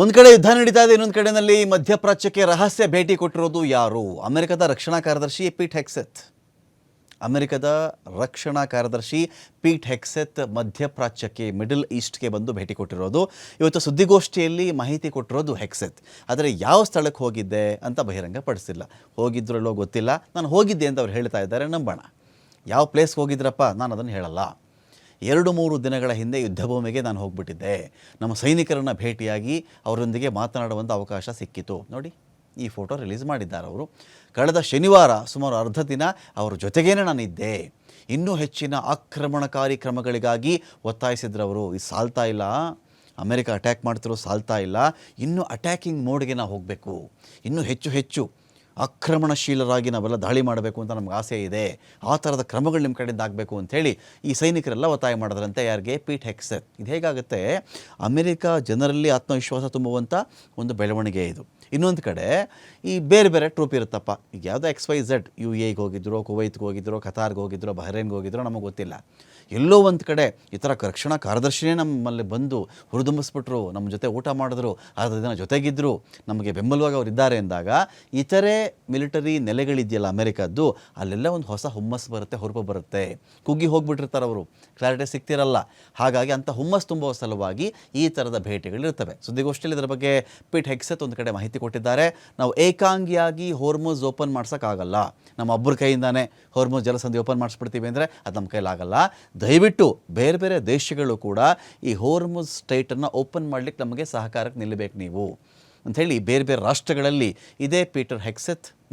ಒಂದು ಕಡೆ ಯುದ್ಧ ನಡೀತಾ ಇದೆ, ಇನ್ನೊಂದು ಕಡೆಯಲ್ಲಿ ಮಧ್ಯಪ್ರಾಚ್ಯಕ್ಕೆ ರಹಸ್ಯ ಭೇಟಿ ಕೊಟ್ಟಿರೋದು ಯಾರು? ಅಮೆರಿಕದ ರಕ್ಷಣಾ ಕಾರ್ಯದರ್ಶಿ ಪೀಟ್ ಹೆಗ್ಸೆತ್. ಅಮೆರಿಕದ ರಕ್ಷಣಾ ಕಾರ್ಯದರ್ಶಿ ಪೀಟ್ ಹೆಗ್ಸೆತ್ ಮಧ್ಯಪ್ರಾಚ್ಯಕ್ಕೆ, ಮಿಡಲ್ ಈಸ್ಟ್ಗೆ ಬಂದು ಭೇಟಿ ಕೊಟ್ಟಿರೋದು. ಇವತ್ತು ಸುದ್ದಿಗೋಷ್ಠಿಯಲ್ಲಿ ಮಾಹಿತಿ ಕೊಟ್ಟಿರೋದು ಹೆಗ್ಸೆತ್. ಆದರೆ ಯಾವ ಸ್ಥಳಕ್ಕೆ ಹೋಗಿದ್ದೆ ಅಂತ ಬಹಿರಂಗಪಡಿಸಿಲ್ಲ. ಹೋಗಿದ್ರಲ್ಲೋ ಗೊತ್ತಿಲ್ಲ, ನಾನು ಹೋಗಿದ್ದೆ ಅಂತ ಅವ್ರು ಹೇಳ್ತಾ ಇದ್ದಾರೆ, ನಂಬೋಣ. ಯಾವ ಪ್ಲೇಸ್ಗೆ ಹೋಗಿದ್ರಪ್ಪ, ನಾನು ಅದನ್ನು ಹೇಳಲ್ಲ. 2-3 ದಿನಗಳ ಹಿಂದೆ ಯುದ್ಧಭೂಮಿಗೆ ನಾನು ಹೋಗ್ಬಿಟ್ಟಿದ್ದೆ. ನಮ್ಮ ಸೈನಿಕರನ್ನು ಭೇಟಿಯಾಗಿ ಅವರೊಂದಿಗೆ ಮಾತನಾಡುವಂಥ ಅವಕಾಶ ಸಿಕ್ಕಿತು. ನೋಡಿ, ಈ ಫೋಟೋ ರಿಲೀಸ್ ಮಾಡಿದ್ದಾರೆ ಅವರು. ಕಳೆದ ಶನಿವಾರ ಸುಮಾರು ಅರ್ಧ ದಿನ ಅವರ ಜೊತೆಗೇನೆ ನಾನಿದ್ದೆ. ಇನ್ನೂ ಹೆಚ್ಚಿನ ಆಕ್ರಮಣಕಾರಿ ಕ್ರಮಗಳಿಗಾಗಿ ಒತ್ತಾಯಿಸಿದ್ರವರು. ಇದು ಸಾಲ್ತಾ ಇಲ್ಲ, ಅಮೆರಿಕ ಅಟ್ಯಾಕ್ ಮಾಡ್ತಿರೋ ಸಾಲ್ತಾ ಇಲ್ಲ, ಇನ್ನೂ ಅಟ್ಯಾಕಿಂಗ್ ಮೋಡ್ಗೆ ನಾವು ಹೋಗಬೇಕು, ಇನ್ನೂ ಹೆಚ್ಚು ಆಕ್ರಮಣಶೀಲರಾಗಿ ನಾವೆಲ್ಲ ದಾಳಿ ಮಾಡಬೇಕು ಅಂತ ನಮ್ಗೆ ಆಸೆ ಇದೆ. ಆ ಥರದ ಕ್ರಮಗಳು ನಿಮ್ಮ ಕಡೆಯಿಂದ ಆಗಬೇಕು ಅಂಥೇಳಿ ಈ ಸೈನಿಕರೆಲ್ಲ ಒತ್ತಾಯ ಮಾಡಿದ್ರಂತೆ. ಯಾರಿಗೆ? ಪೀಟ್ ಹೆಗ್ಸೆತ್. ಇದು ಹೇಗಾಗುತ್ತೆ? ಅಮೆರಿಕ ಜನರಲ್ಲಿ ಆತ್ಮವಿಶ್ವಾಸ ತುಂಬುವಂಥ ಒಂದು ಬೆಳವಣಿಗೆ ಇದು. ಇನ್ನೊಂದು ಕಡೆ ಈ ಬೇರೆ ಬೇರೆ ಟ್ರೂಪ್ ಇರುತ್ತಪ್ಪ. ಈಗ ಯಾವುದೋ XYZ UAEಗೆ ಹೋಗಿದ್ರು, ಕುವೈತ್ಗೆ ಹೋಗಿದ್ರು, ಕತಾರ್ಗೆ ಹೋಗಿದ್ರು, ಬಹ್ರೇನ್ಗೆ ಹೋಗಿದ್ರು, ನಮಗೆ ಗೊತ್ತಿಲ್ಲ. ಎಲ್ಲೋ ಒಂದು ಕಡೆ ಈ ಥರ ರಕ್ಷಣಾ ಕಾರ್ಯದರ್ಶಿನೇ ನಮ್ಮಲ್ಲಿ ಬಂದು ಹುರಿದುಂಬಿಸ್ಬಿಟ್ರು, ನಮ್ಮ ಜೊತೆ ಊಟ ಮಾಡಿದ್ರು, ಅರ್ಧ ದಿನ ಜೊತೆಗಿದ್ದರು, ನಮಗೆ ಬೆಂಬಲವಾಗಿ ಅವರು ಇದ್ದಾರೆ ಎಂದಾಗ ಇತರೆ ಮಿಲಿಟರಿ ನೆಲೆಗಳಿದೆಯಲ್ಲ ಅಮೆರಿಕದ್ದು, ಅಲ್ಲೆಲ್ಲ ಒಂದು ಹೊಸ ಹುಮ್ಮಸ್ಸು ಬರುತ್ತೆ, ಹುರುಪು ಬರುತ್ತೆ. ಕುಗ್ಗಿ ಹೋಗ್ಬಿಟ್ಟಿರ್ತಾರೆ ಅವರು, ಕ್ಲಾರಿಟಿ ಸಿಗ್ತಿರಲ್ಲ. ಹಾಗಾಗಿ ಅಂಥ ಹುಮ್ಮಸ್ಸು ತುಂಬುವ ಸಲುವಾಗಿ ಈ ಥರದ ಭೇಟಿಗಳಿರ್ತವೆ. ಸುದ್ದಿಗೋಷ್ಠಿಯಲ್ಲಿ ಇದರ ಬಗ್ಗೆ ಪೀಟ್ ಹೆಗ್ಸೆತ್ ಒಂದು ಕಡೆ ಮಾಹಿತಿ ಕೊಟ್ಟಿದ್ದಾರೆ. ನಾವು ಏಕಾಂಗಿಯಾಗಿ ಹೋರ್ಮುಜ್ ಓಪನ್ ಮಾಡ್ಸೋಕ್ಕಾಗಲ್ಲ, ನಮ್ಮ ಒಬ್ಬರ ಕೈಯಿಂದಾನೇ ಹೋರ್ಮುಜ್ ಜಲಸಂಧಿ ಓಪನ್ ಮಾಡಿಸ್ಬಿಡ್ತೀವಿ ಅಂದರೆ ಅದು ನಮ್ಮ ಕೈಲಾಗಲ್ಲ. ದಯವಿಟ್ಟು ಬೇರೆ ಬೇರೆ ದೇಶಗಳು ಕೂಡ ಈ ಹೋರ್ಮುಜ್ ಸ್ಟ್ರೈಟನ್ನು ಓಪನ್ ಮಾಡಲಿಕ್ಕೆ ನಮಗೆ ಸಹಕಾರಕ್ಕೆ ನಿಲ್ಲಬೇಕು ನೀವು ಅಂಥೇಳಿ ಬೇರೆ ಬೇರೆ ರಾಷ್ಟ್ರಗಳಲ್ಲಿ ಇದೇ ಪೀಟರ್ ಹೆಗ್ಸೆತ್